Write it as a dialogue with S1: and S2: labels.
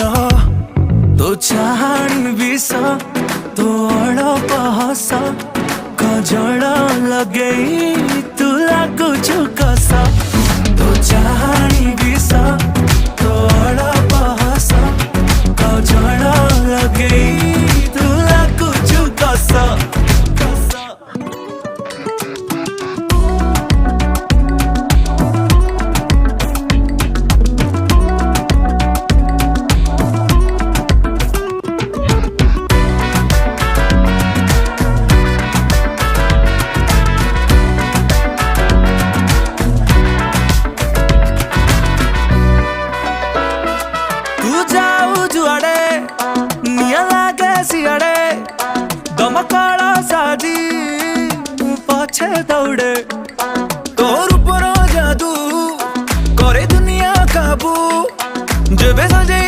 S1: रह तो चाहणी विष तो अड़प हस कजल लगई तू लगुचु कस तो चाहणी विष तो अड़प हस कजल लगई तू लगुचु कस दमकड़ा साजी पछे दौड़े तोर ऊपर जादू करे दुनिया काबू जेबे सजे